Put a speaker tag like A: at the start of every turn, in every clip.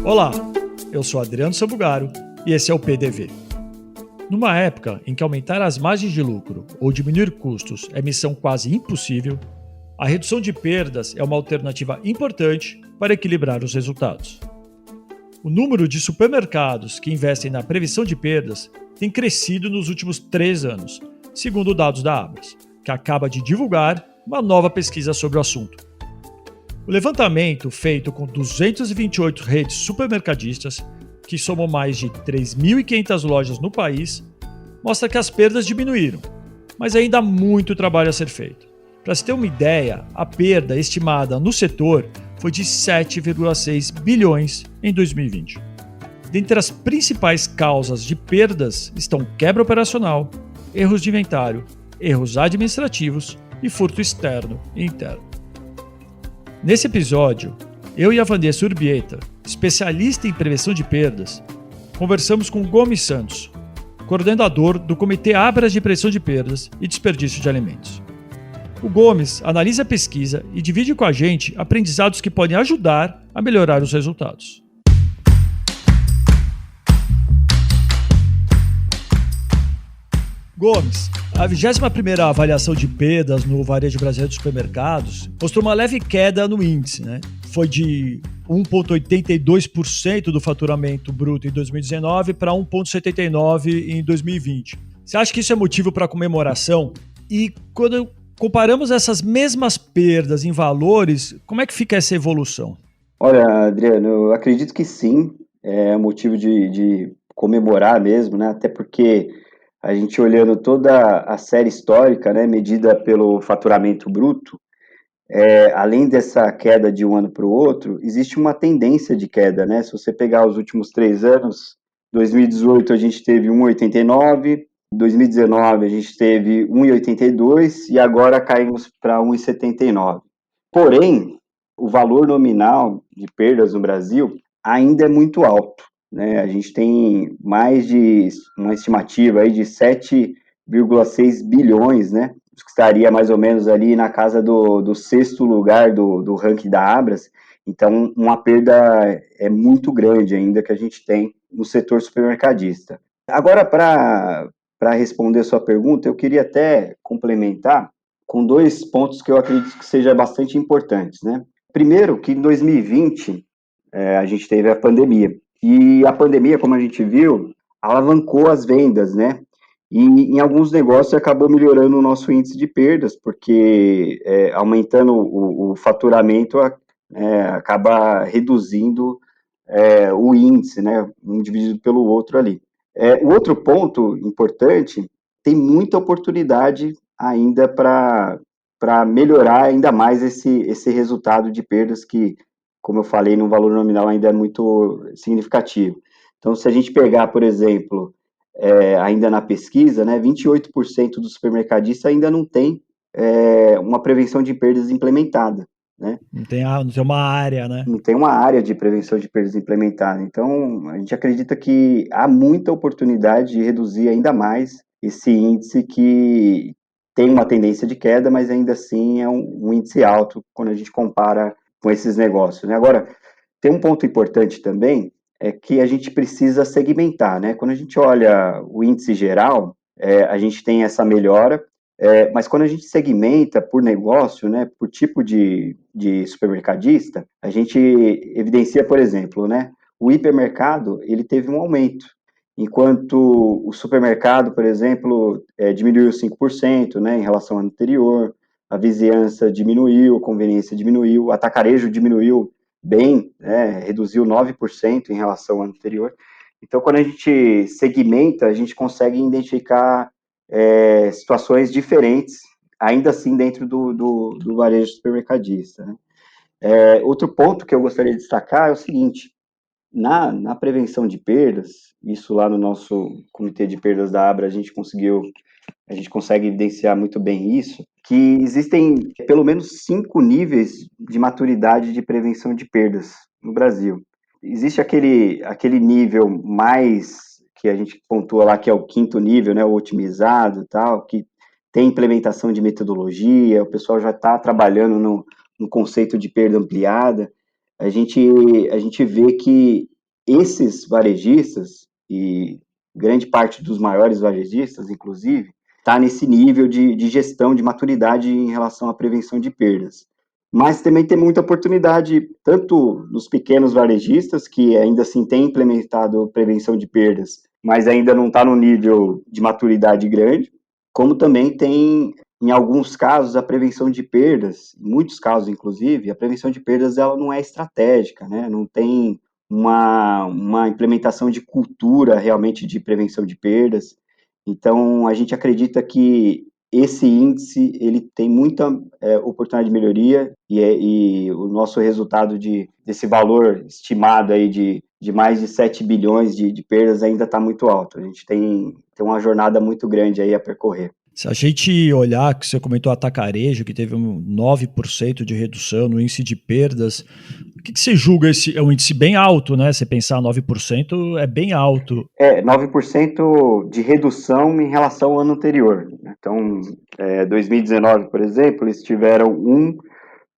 A: Olá, eu sou Adriano Sambugaro e esse é o PDV. Numa época em que aumentar as margens de lucro ou diminuir custos é missão quase impossível, a redução de perdas é uma alternativa importante para equilibrar os resultados. O número de supermercados que investem na prevenção de perdas tem crescido nos últimos 3 anos, segundo dados da Abras, que acaba de divulgar uma nova pesquisa sobre o assunto. O levantamento, feito com 228 redes supermercadistas, que somam mais de 3.500 lojas no país, mostra que as perdas diminuíram, mas ainda há muito trabalho a ser feito. Para se ter uma ideia, a perda estimada no setor foi de 7,6 bilhões em 2020. Dentre as principais causas de perdas estão quebra operacional, erros de inventário, erros administrativos e furto externo e interno. Nesse episódio, eu e a Vanessa Urbieta, especialista em prevenção de perdas, conversamos com Gomes Santos, coordenador do Comitê Abras de Prevenção de Perdas e Desperdício de Alimentos. O Gomes analisa a pesquisa e divide com a gente aprendizados que podem ajudar a melhorar os resultados. Gomes, a 21ª avaliação de perdas no varejo brasileiro de supermercados mostrou uma leve queda no índice, né? Foi de 1,82% do faturamento bruto em 2019 para 1,79% em 2020. Você acha que isso é motivo para comemoração? E quando comparamos essas mesmas perdas em valores, como é que fica essa evolução?
B: Olha, Adriano, eu acredito que sim, é motivo de comemorar mesmo, né? Até porque a gente olhando toda a série histórica, né, medida pelo faturamento bruto, além dessa queda de um ano para o outro, existe uma tendência de queda, né? Se você pegar os últimos 3 anos, 2018 a gente teve 1,89, 2019 a gente teve 1,82 e agora caímos para 1,79. Porém, o valor nominal de perdas no Brasil ainda é muito alto, né? A gente tem mais de uma estimativa aí de 7,6 bilhões, né? Que estaria mais ou menos ali na casa do 6º lugar do ranking da Abras. Então, uma perda é muito grande ainda que a gente tem no setor supermercadista. Agora, para responder a sua pergunta, eu queria até complementar com 2 pontos que eu acredito que sejam bastante importantes, né? Primeiro, que em 2020 a gente teve a pandemia. E a pandemia, como a gente viu, alavancou as vendas, né? E em alguns negócios acabou melhorando o nosso índice de perdas, porque aumentando o faturamento acaba reduzindo o índice, né? Um dividido pelo outro ali. O outro ponto importante, tem muita oportunidade ainda para melhorar ainda mais esse resultado de perdas que, como eu falei, no valor nominal ainda é muito significativo. Então, se a gente pegar, por exemplo, ainda na pesquisa, né, 28% dos supermercadistas ainda não tem uma prevenção de perdas implementada, né?
A: Não tem uma área, né?
B: Não tem uma área de prevenção de perdas implementada. Então, a gente acredita que há muita oportunidade de reduzir ainda mais esse índice que tem uma tendência de queda, mas ainda assim é um índice alto quando a gente compara com esses negócios, né? Agora, tem um ponto importante também, é que a gente precisa segmentar, né? Quando a gente olha o índice geral, a gente tem essa melhora, mas quando a gente segmenta por negócio, né, por tipo de supermercadista, a gente evidencia, por exemplo, né, o hipermercado, ele teve um aumento, enquanto o supermercado, por exemplo, diminuiu 5%, né, em relação ao ano anterior, a vizinhança diminuiu, a conveniência diminuiu, o atacarejo diminuiu bem, né, reduziu 9% em relação ao ano anterior. Então, quando a gente segmenta, a gente consegue identificar situações diferentes, ainda assim dentro do varejo supermercadista, né? Outro ponto que eu gostaria de destacar é o seguinte: na prevenção de perdas, isso lá no nosso comitê de perdas da Abra, a gente consegue evidenciar muito bem isso, que existem pelo menos 5 níveis de maturidade de prevenção de perdas no Brasil. Existe aquele nível mais que a gente pontua lá, que é o 5º nível, né, o otimizado e tal, que tem implementação de metodologia, o pessoal já está trabalhando no conceito de perda ampliada, a gente vê que esses varejistas, e grande parte dos maiores varejistas, inclusive, está nesse nível de gestão, de maturidade em relação à prevenção de perdas. Mas também tem muita oportunidade, tanto nos pequenos varejistas, que ainda assim têm implementado prevenção de perdas, mas ainda não está no nível de maturidade grande, como também tem, em alguns casos, a prevenção de perdas, em muitos casos, inclusive, a prevenção de perdas ela não é estratégica, né? Não tem uma implementação de cultura realmente de prevenção de perdas. Então, a gente acredita que esse índice ele tem muita oportunidade de melhoria e o nosso resultado desse valor estimado aí de mais de 7 bilhões de perdas ainda está muito alto. A gente tem uma jornada muito grande aí a percorrer.
A: Se a gente olhar, que você comentou atacarejo, que teve 9% de redução no índice de perdas, o que você julga? É um índice bem alto, né? Você pensar 9% é bem alto.
B: 9% de redução em relação ao ano anterior. Então, 2019, por exemplo, eles tiveram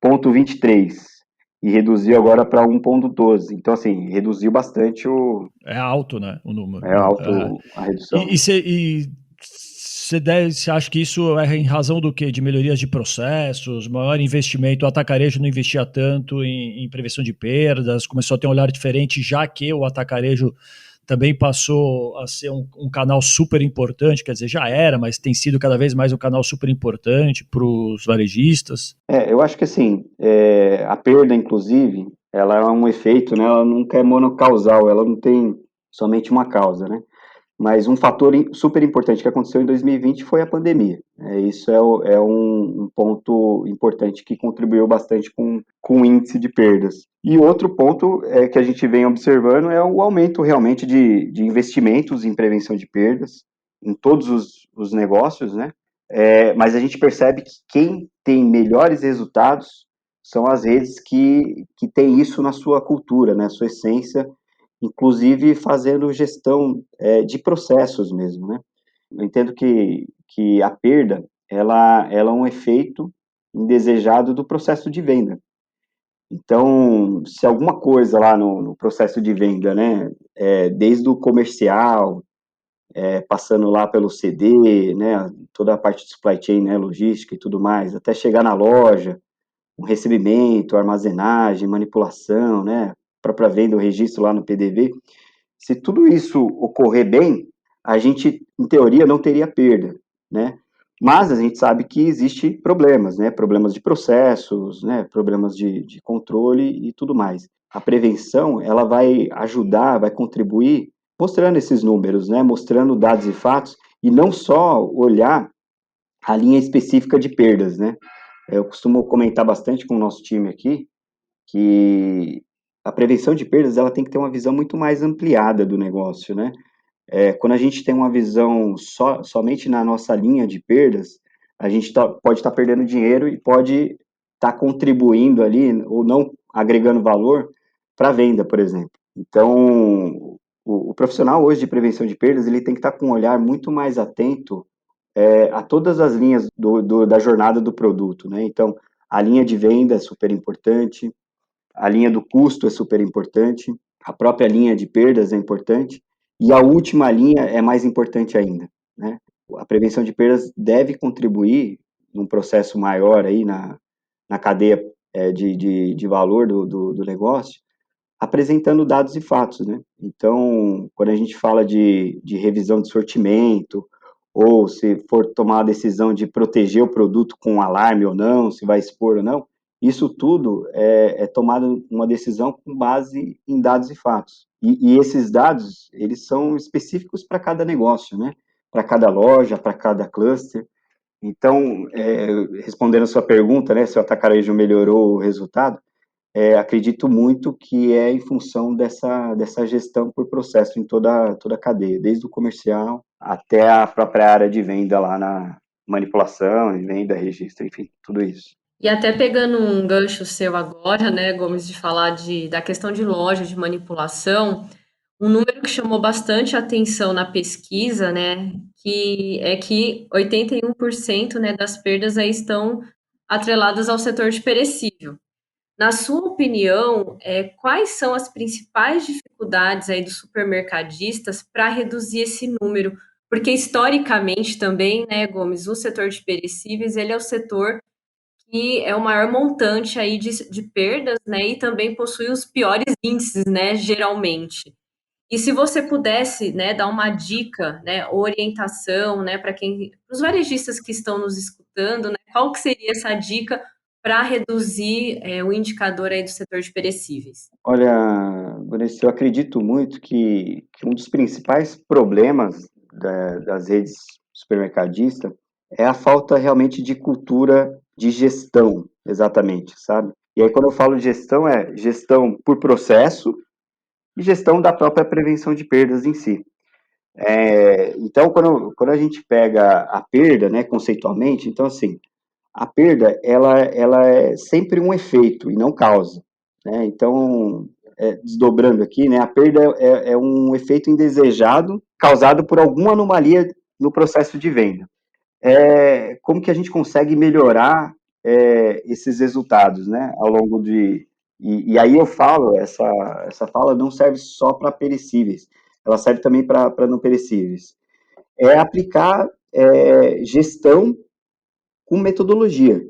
B: 1,23 e reduziu agora para 1,12. Então, assim, reduziu bastante o...
A: É alto, né? O número.
B: É alto a redução.
A: Você acha que isso é em razão do quê? De melhorias de processos, maior investimento? O atacarejo não investia tanto em prevenção de perdas, começou a ter um olhar diferente, já que o atacarejo também passou a ser um canal super importante, quer dizer, já era, mas tem sido cada vez mais um canal super importante para os varejistas.
B: Eu acho que assim, a perda, inclusive, ela é um efeito, né? Ela nunca é monocausal, ela não tem somente uma causa, né? Mas um fator super importante que aconteceu em 2020 foi a pandemia. Isso é um ponto importante que contribuiu bastante com o índice de perdas. E outro ponto que a gente vem observando é o aumento realmente de investimentos em prevenção de perdas em todos os negócios, né? Mas a gente percebe que quem tem melhores resultados são as redes que têm isso na sua cultura, na sua essência, inclusive fazendo gestão de processos mesmo, né? Eu entendo que a perda, ela é um efeito indesejado do processo de venda. Então, se alguma coisa lá no processo de venda, né, desde o comercial, passando lá pelo CD, né, toda a parte de supply chain, né, logística e tudo mais, até chegar na loja, o recebimento, armazenagem, manipulação, né, própria venda, o registro lá no PDV, se tudo isso ocorrer bem, a gente, em teoria, não teria perda, né? Mas a gente sabe que existe problemas, né? Problemas de processos, né? Problemas de controle e tudo mais. A prevenção, ela vai ajudar, vai contribuir mostrando esses números, né? Mostrando dados e fatos e não só olhar a linha específica de perdas, né? Eu costumo comentar bastante com o nosso time aqui que a prevenção de perdas ela tem que ter uma visão muito mais ampliada do negócio, né? Quando a gente tem uma visão somente na nossa linha de perdas, a gente pode estar perdendo dinheiro e pode estar contribuindo ali ou não agregando valor para a venda, por exemplo. Então, o profissional hoje de prevenção de perdas ele tem que estar com um olhar muito mais atento a todas as linhas da jornada do produto, né? Então, a linha de venda é super importante, a linha do custo é super importante, a própria linha de perdas é importante, e a última linha é mais importante ainda, né? A prevenção de perdas deve contribuir num processo maior aí na cadeia de valor do negócio, apresentando dados e fatos, né? Então, quando a gente fala de revisão de sortimento, ou se for tomar a decisão de proteger o produto com alarme ou não, se vai expor ou não, isso tudo é tomado uma decisão com base em dados e fatos. E esses dados, eles são específicos para cada negócio, né? Para cada loja, para cada cluster. Então, respondendo a sua pergunta, né, se o atacarejo melhorou o resultado, acredito muito que é em função dessa gestão por processo em toda a cadeia, desde o comercial até a própria área de venda lá na manipulação, venda, registro, enfim, tudo isso.
C: E até pegando um gancho seu agora, né, Gomes, de falar da questão de loja, de manipulação, um número que chamou bastante atenção na pesquisa, né, que 81%, né, das perdas aí estão atreladas ao setor de perecível. Na sua opinião, quais são as principais dificuldades aí dos supermercadistas para reduzir esse número? Porque historicamente também, né, Gomes, o setor de perecíveis, ele é o setor que é o maior montante aí de perdas, né, e também possui os piores índices, né, geralmente. E se você pudesse, né, dar uma dica, né, orientação, né, para os varejistas que estão nos escutando, né, qual que seria essa dica para reduzir o indicador aí do setor de perecíveis?
B: Olha, Vanessa, eu acredito muito que um dos principais problemas das redes supermercadistas é a falta realmente de cultura de gestão, exatamente, sabe? E aí, quando eu falo de gestão, é gestão por processo e gestão da própria prevenção de perdas em si. Então, quando a gente pega a perda, né, conceitualmente, então, assim, a perda, ela é sempre um efeito e não causa, né? Então, desdobrando aqui, né, a perda é um efeito indesejado causado por alguma anomalia no processo de venda. Como que a gente consegue melhorar esses resultados, né, ao longo de... E aí eu falo, essa fala não serve só para perecíveis, ela serve também para não perecíveis. É aplicar gestão com metodologia,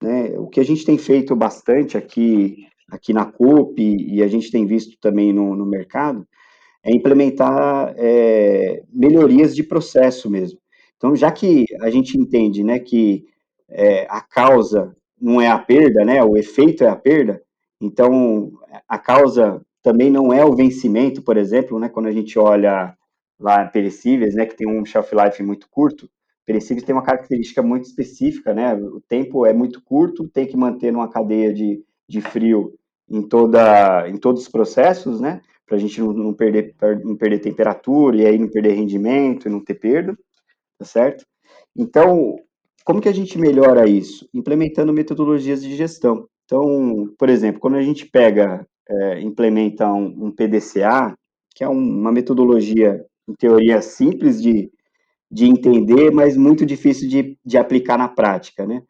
B: né? O que a gente tem feito bastante aqui na Coop, e a gente tem visto também no mercado, é implementar melhorias de processo mesmo. Então, já que a gente entende, né, que a causa não é a perda, né, o efeito é a perda, então a causa também não é o vencimento, por exemplo, né, quando a gente olha lá perecíveis, né, que tem um shelf life muito curto, perecíveis tem uma característica muito específica, né, o tempo é muito curto, tem que manter numa cadeia de frio em todos os processos, né, para a gente não perder temperatura e aí não perder rendimento e não ter perda, tá certo? Então, como que a gente melhora isso? Implementando metodologias de gestão. Então, por exemplo, quando a gente implementa um PDCA, que é uma metodologia, em teoria, simples de entender, mas muito difícil de aplicar na prática, né?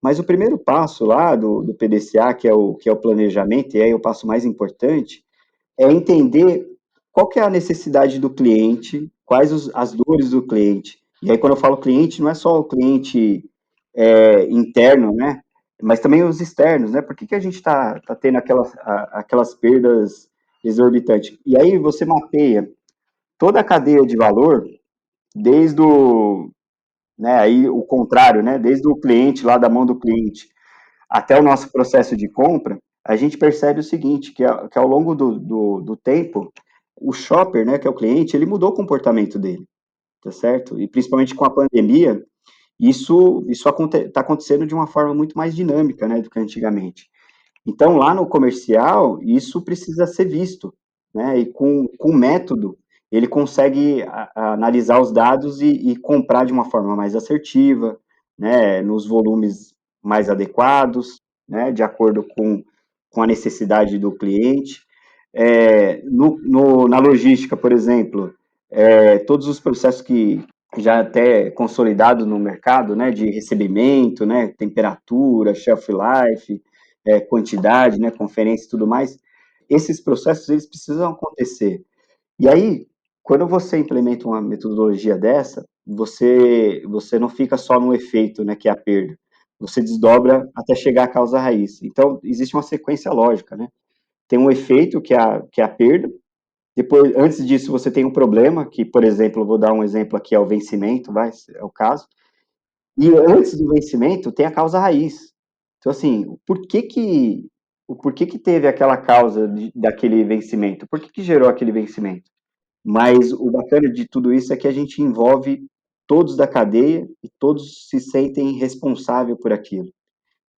B: Mas o primeiro passo lá do PDCA, que é o planejamento, e aí é o passo mais importante, é entender qual que é a necessidade do cliente, quais as dores do cliente. E aí, quando eu falo cliente, não é só o cliente interno, né? Mas também os externos, né? Por que a gente está tendo aquelas perdas exorbitantes? E aí você mapeia toda a cadeia de valor, desde né, aí o contrário, né? Desde o cliente, lá da mão do cliente, até o nosso processo de compra, a gente percebe o seguinte, que ao longo do tempo, o shopper, né, que é o cliente, ele mudou o comportamento dele, tá certo? E principalmente com a pandemia, isso está acontecendo de uma forma muito mais dinâmica, né, do que antigamente. Então, lá no comercial, isso precisa ser visto, né, e com método, ele consegue analisar os dados e comprar de uma forma mais assertiva, né, nos volumes mais adequados, né, de acordo com a necessidade do cliente. Na logística, por exemplo, todos os processos que já até consolidado no mercado, né, de recebimento, né, temperatura, shelf life, quantidade, né, conferência e tudo mais, esses processos eles precisam acontecer. E aí, quando você implementa uma metodologia dessa, você não fica só no efeito, né, que é a perda. Você desdobra até chegar à causa raiz. Então, existe uma sequência lógica, né? Tem um efeito que é a perda. Depois, antes disso, você tem um problema, que, por exemplo, vou dar um exemplo aqui, é o vencimento, é o caso. E antes do vencimento, tem a causa raiz. Então, assim, o porquê que teve aquela causa daquele vencimento? Por que gerou aquele vencimento? Mas o bacana de tudo isso é que a gente envolve todos da cadeia e todos se sentem responsáveis por aquilo.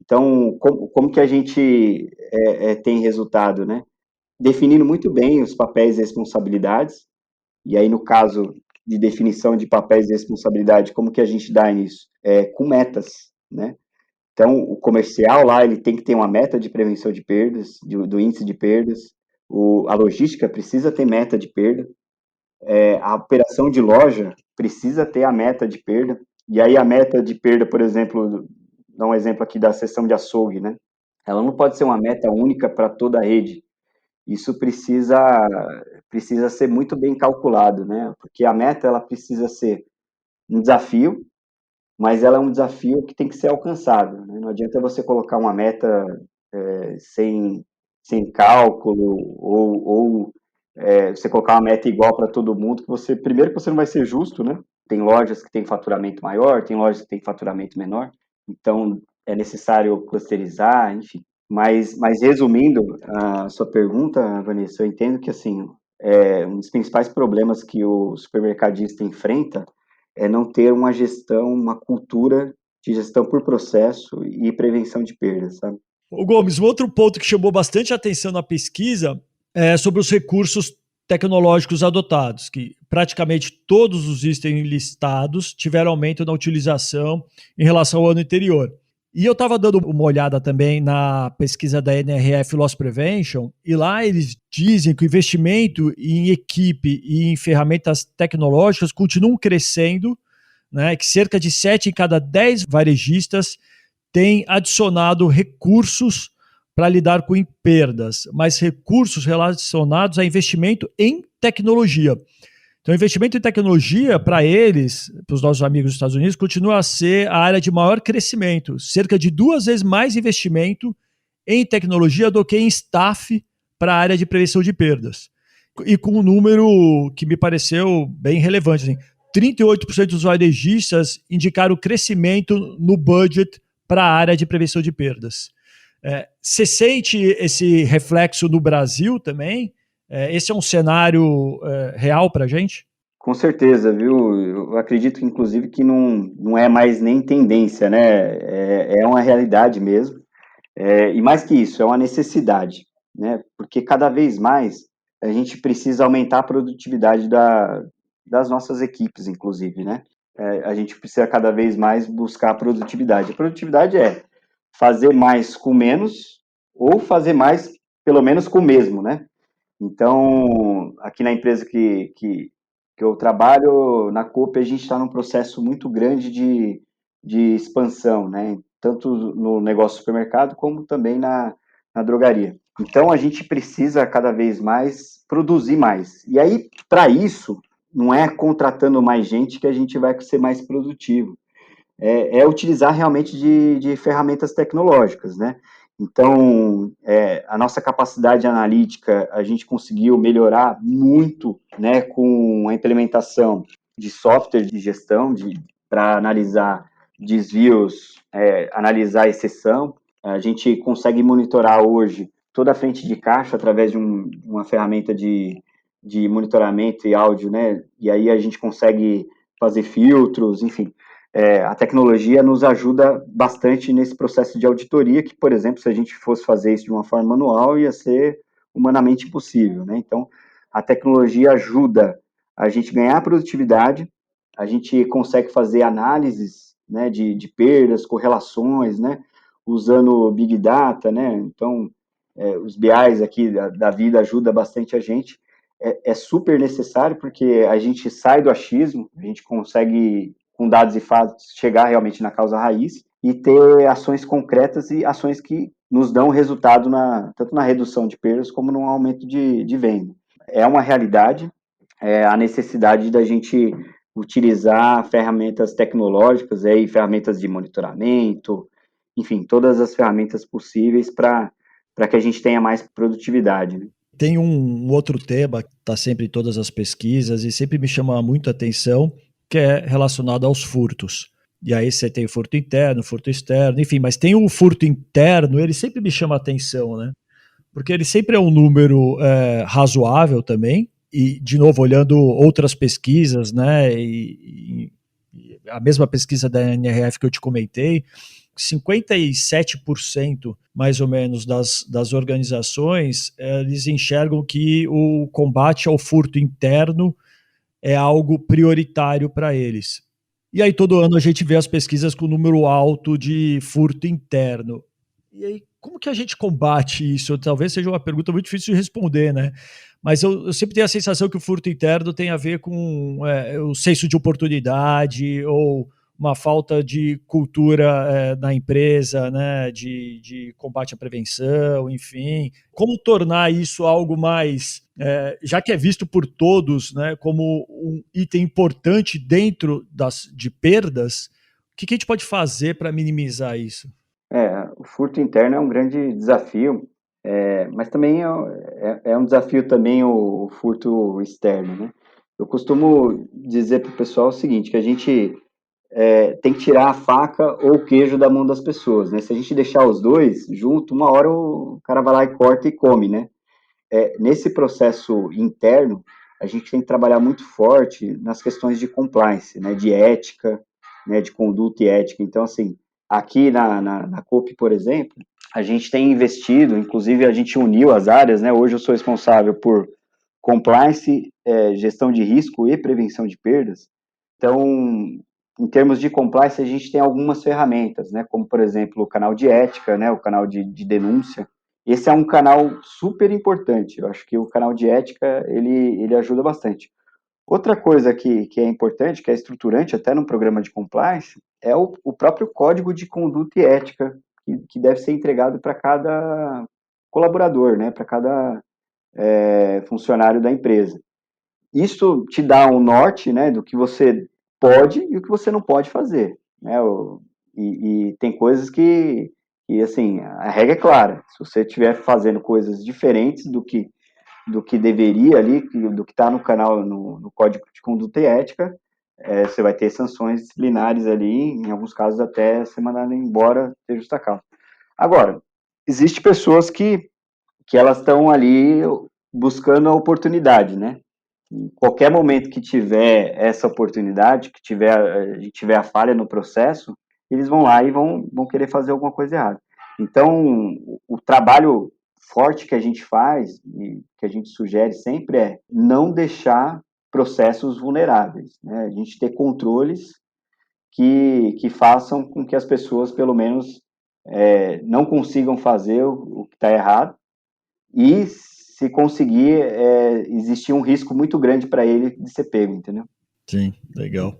B: Então, como que a gente tem resultado, né? Definindo muito bem os papéis e responsabilidades, e aí no caso de definição de papéis e responsabilidade, como que a gente dá nisso? Com metas, né? Então, o comercial lá, ele tem que ter uma meta de prevenção de perdas, do índice de perdas, a logística precisa ter meta de perda, a operação de loja precisa ter a meta de perda, e aí a meta de perda, por exemplo, dar um exemplo aqui da seção de açougue, né? Ela não pode ser uma meta única para toda a rede. Isso precisa ser muito bem calculado, né? Porque a meta ela precisa ser um desafio, mas ela é um desafio que tem que ser alcançável, né? Não adianta você colocar uma meta sem cálculo ou você colocar uma meta igual para todo mundo, primeiro que você não vai ser justo, né? Tem lojas que têm faturamento maior, tem lojas que têm faturamento menor, então é necessário clusterizar, enfim. Mas resumindo a sua pergunta, Vanessa, eu entendo que assim, um dos principais problemas que o supermercadista enfrenta é não ter uma gestão, uma cultura de gestão por processo e prevenção de perdas, sabe?
A: O Gomes, um outro ponto que chamou bastante atenção na pesquisa é sobre os recursos tecnológicos adotados, que praticamente todos os itens listados tiveram aumento na utilização em relação ao ano anterior. E eu estava dando uma olhada também na pesquisa da NRF Loss Prevention, e lá eles dizem que o investimento em equipe e em ferramentas tecnológicas continuam crescendo, né, que cerca de 7 em cada 10 varejistas têm adicionado recursos para lidar com perdas, mas recursos relacionados a investimento em tecnologia. Então, investimento em tecnologia, para eles, para os nossos amigos dos Estados Unidos, continua a ser a área de maior crescimento, cerca de 2 vezes mais investimento em tecnologia do que em staff para a área de prevenção de perdas. E com um número que me pareceu bem relevante, assim, 38% dos varejistas indicaram crescimento no budget para a área de prevenção de perdas. Você sente esse reflexo no Brasil também? Esse é um cenário real para a gente?
B: Com certeza, viu? Eu acredito, inclusive, que não é mais nem tendência, né? É uma realidade mesmo. E mais que isso, é uma necessidade, né? Porque cada vez mais a gente precisa aumentar a produtividade das nossas equipes, inclusive, né? A gente precisa cada vez mais buscar a produtividade. A produtividade é fazer mais com menos ou fazer mais, pelo menos, com o mesmo, né? Então, aqui na empresa que eu trabalho, na Coop, a gente está num processo muito grande de expansão, né? Tanto no negócio supermercado, como também na drogaria. Então, a gente precisa cada vez mais produzir mais. E aí, para isso, não é contratando mais gente que a gente vai ser mais produtivo. É utilizar realmente de ferramentas tecnológicas, né? Então, a nossa capacidade analítica, a gente conseguiu melhorar muito, né, com a implementação de software de gestão para analisar desvios, analisar exceção. A gente consegue monitorar hoje toda a frente de caixa através de uma ferramenta de monitoramento e áudio, né? E aí a gente consegue fazer filtros, enfim. A tecnologia nos ajuda bastante nesse processo de auditoria, que, por exemplo, se a gente fosse fazer isso de uma forma manual, ia ser humanamente impossível, né? Então, a tecnologia ajuda a gente ganhar produtividade, a gente consegue fazer análises, né, de perdas, correlações, né, usando Big Data, né? Então, os BIs aqui da vida ajuda bastante a gente. É super necessário, porque a gente sai do achismo, a gente consegue, com dados e fatos, chegar realmente na causa raiz e ter ações concretas e ações que nos dão resultado tanto na redução de perdas como no aumento de venda. É uma realidade, a necessidade da gente utilizar ferramentas tecnológicas, ferramentas de monitoramento, enfim, todas as ferramentas possíveis para que a gente tenha mais produtividade, né?
A: Tem um outro tema que está sempre em todas as pesquisas e sempre me chama muito a atenção, que é relacionado aos furtos. E aí você tem o furto interno, furto externo, enfim, mas tem o furto interno, ele sempre me chama a atenção, né? Porque ele sempre é um número razoável também, e, de novo, olhando outras pesquisas, né, e a mesma pesquisa da NRF que eu te comentei, 57% mais ou menos das organizações, eles enxergam que o combate ao furto interno é algo prioritário para eles. E aí todo ano a gente vê as pesquisas com número alto de furto interno. E aí, como que a gente combate isso? Talvez seja uma pergunta muito difícil de responder, né? Mas eu sempre tenho a sensação que o furto interno tem a ver com o senso de oportunidade ou uma falta de cultura na empresa, né, de combate à prevenção, enfim. Como tornar isso algo mais, já que é visto por todos, né, como um item importante dentro de perdas, o que a gente pode fazer para minimizar isso?
B: O furto interno é um grande desafio, mas também é um desafio também o furto externo, né? Eu costumo dizer para o pessoal o seguinte, que a gente tem que tirar a faca ou o queijo da mão das pessoas, né? Se a gente deixar os dois junto, uma hora o cara vai lá e corta e come, né? Nesse processo interno, a gente tem que trabalhar muito forte nas questões de compliance, né? De ética, né? De conduta e ética. Então, assim, aqui na COP, por exemplo, a gente tem investido, inclusive a gente uniu as áreas, né? Hoje eu sou responsável por compliance, gestão de risco e prevenção de perdas. Então, em termos de compliance, a gente tem algumas ferramentas, né? Como, por exemplo, o canal de ética, né? O canal de denúncia. Esse é um canal super importante. Eu acho que o canal de ética, ele ajuda bastante. Outra coisa que é importante, que é estruturante até no programa de compliance, é o próprio código de conduta e ética, que deve ser entregado para cada colaborador, né? Para cada funcionário da empresa. Isso te dá um norte, né, do que você pode e o que você não pode fazer, né? E tem coisas que, assim, a regra é clara. Se você estiver fazendo coisas diferentes do que deveria ali, do que está no canal, no Código de Conduta e Ética, você vai ter sanções disciplinares ali, em alguns casos até ser mandado embora ter justa causa. Agora, existem pessoas que elas estão ali buscando a oportunidade, né? Em qualquer momento que tiver essa oportunidade, que tiver a falha no processo, eles vão lá e vão querer fazer alguma coisa errada. Então, o trabalho forte que a gente faz e que a gente sugere sempre é não deixar processos vulneráveis, né? A gente ter controles que façam com que as pessoas, pelo menos, não consigam fazer o que está errado, e se conseguir, existir um risco muito grande para ele de ser pego, entendeu?
A: Sim, legal.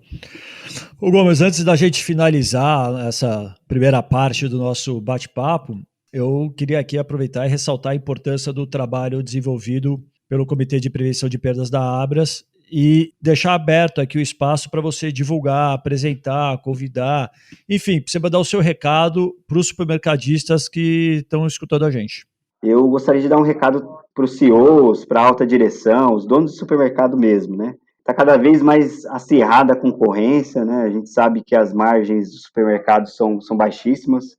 A: Ô Gomes, antes da gente finalizar essa primeira parte do nosso bate-papo, eu queria aqui aproveitar e ressaltar a importância do trabalho desenvolvido pelo Comitê de Prevenção de Perdas da Abras e deixar aberto aqui o espaço para você divulgar, apresentar, convidar, enfim, para você mandar o seu recado para os supermercadistas que estão escutando a gente.
B: Eu gostaria de dar um recado para os CEOs, para a alta direção, os donos de supermercado mesmo, né? Está cada vez mais acirrada a concorrência, né? A gente sabe que as margens dos supermercados são baixíssimas.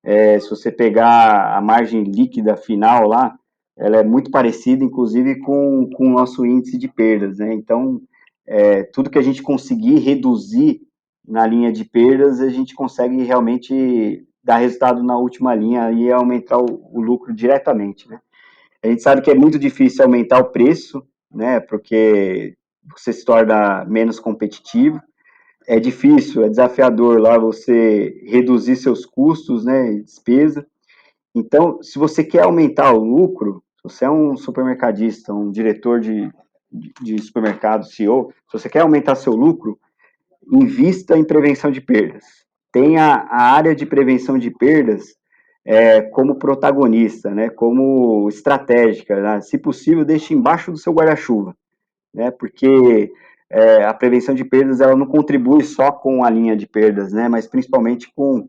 B: Se você pegar a margem líquida final lá, ela é muito parecida, inclusive, com o nosso índice de perdas, né? Então, tudo que a gente conseguir reduzir na linha de perdas, a gente consegue realmente dar resultado na última linha e aumentar o lucro diretamente, né? A gente sabe que é muito difícil aumentar o preço, né? Porque você se torna menos competitivo. É difícil, é desafiador lá você reduzir seus custos, né? E despesa. Então, se você quer aumentar o lucro, se você é um supermercadista, um diretor de supermercado, CEO, se você quer aumentar seu lucro, invista em prevenção de perdas. Tenha a área de prevenção de perdas como protagonista, né, como estratégica. Né? Se possível, deixe embaixo do seu guarda-chuva, né, porque a prevenção de perdas ela não contribui só com a linha de perdas, né, mas principalmente com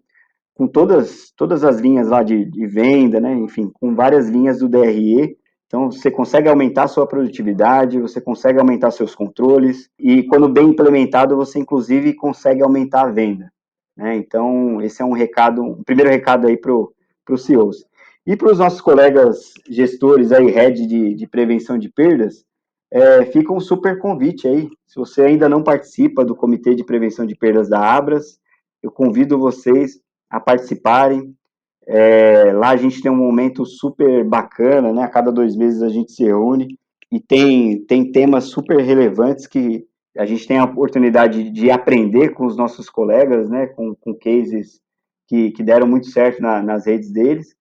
B: todas as linhas lá de venda, né, enfim, com várias linhas do DRE. Então, você consegue aumentar a sua produtividade, você consegue aumentar seus controles, e quando bem implementado, você inclusive consegue aumentar a venda, né? Então, esse é um primeiro recado aí para os CEOs. E para os nossos colegas gestores aí, head de prevenção de perdas, fica um super convite aí. Se você ainda não participa do Comitê de Prevenção de Perdas da Abras, eu convido vocês a participarem. Lá a gente tem um momento super bacana, né? A cada 2 meses a gente se reúne e tem temas super relevantes que a gente tem a oportunidade de aprender com os nossos colegas, né? Com cases que deram muito certo nas redes deles.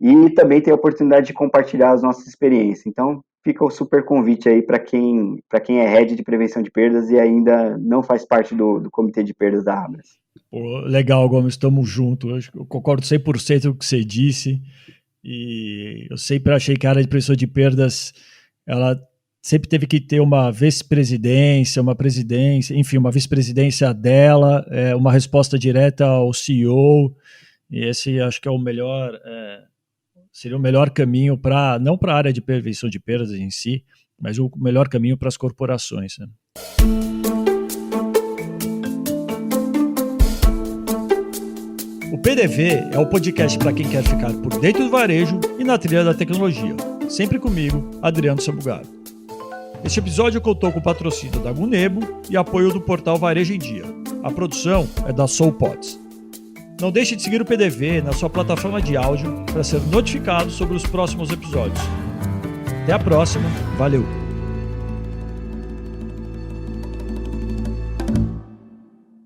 B: e também ter a oportunidade de compartilhar as nossas experiências. Então, fica o super convite aí para quem é head de prevenção de perdas e ainda não faz parte do comitê de perdas da Abras.
A: Pô, legal, Gomes, estamos juntos. Eu concordo 100% com o que você disse. E eu sempre achei que a área de prevenção de perdas, ela sempre teve que ter uma vice-presidência, uma presidência, enfim, uma vice-presidência dela, uma resposta direta ao CEO. E esse acho que é o melhor, seria o melhor caminho para, não para a área de prevenção de perdas em si, mas o melhor caminho para as corporações, né? O PDV é o podcast para quem quer ficar por dentro do varejo e na trilha da tecnologia. Sempre comigo, Adriano Sabugaro. Este episódio contou com o patrocínio da Gunebo e apoio do portal Varejo em Dia. A produção é da SoulPods. Não deixe de seguir o PDV na sua plataforma de áudio para ser notificado sobre os próximos episódios. Até a próxima, valeu!